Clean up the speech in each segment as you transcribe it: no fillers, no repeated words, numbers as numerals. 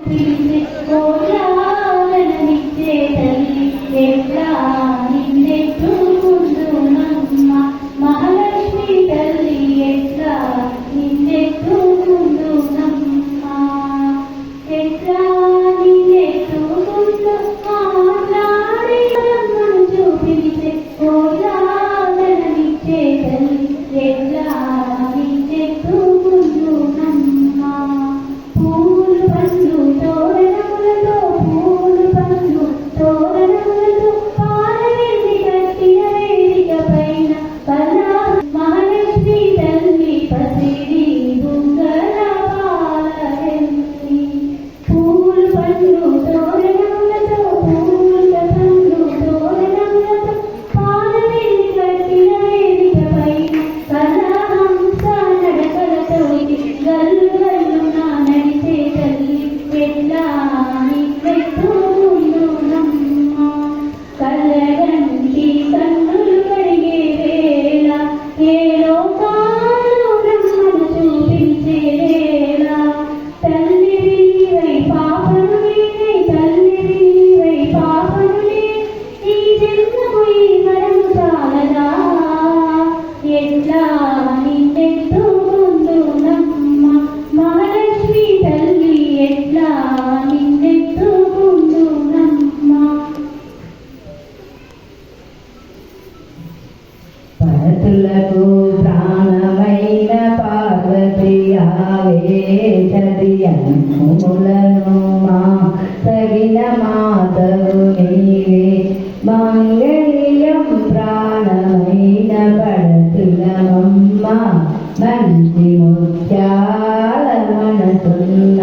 పిలిచే కోలాలనిచ్చే తల్లి ఎట్లా నిన్నెత్తుకుందునమ్మ మహాలక్ష్మి తల్లి ఎట్లా నిన్నెత్తుకుందునమ్మ ఎట్లా నిన్నెత్తుకుందు మాట్లాడే అమ్మను చూపించే కోలాలనిచ్చే తల్లి ఎట్లా నిన్నెత్తుకుందునమ్మ పూలు పండ్లు తోరణములతో పూలు పండ్లు తోరణములతో పాలవెల్లి కట్టిన వేదిక పైన కళా మహాలక్ష్మి తల్లి పసిడి బుగ్గల పాలవెల్లి పూలు పండ్లు తోరణములతో పూల పండ్లు తోరణములతో పాలవెల్లి కట్టిన వేదిక పైన కళా హంస నడకలతో గల్లు గల్లు నా నడిచే తల్లి ఎట్లా నిన్నెత్తుకుందునమ్మ కళ్ళగంటి కన్నులు కడిగే వేళ ఏ లోకాలు బ్రహ్మను చూపించే వేళ తల్లివై పాపను నేనే తల్లివై పాపను ఈ జన్మకు ఈ వరము చాలదా ఎట్లా నిన్నెత్తుకుందునమ్మ మహాలక్ష్మి తల్లి ఎట్లా నిన్నెత్తుకుందునమ్మ పరతులకు ప్రాణమైన పార్వతి ఆవే చదియములను మా తగిన మాతవు నీవే మంగళీయం ప్రాణమైన పడతులమమ్మ మంచి ముత్యాల మనసున్న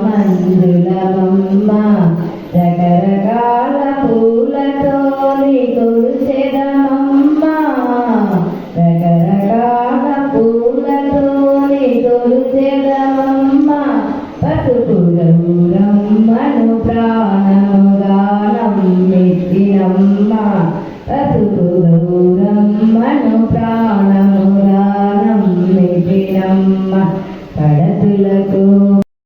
మంజులమమ్మ రకరకాల పూలతో కొలిచెదమమ్మ రకరకాల పూలతో కొలిచెదమమ్మ పసుపు గౌరమ్మను ప్రాణముగానం మెచ్చినమ్మ పసుపు గౌరమ్మను ప్రాణముగానం మెచ్చినమ్మ పడతులకు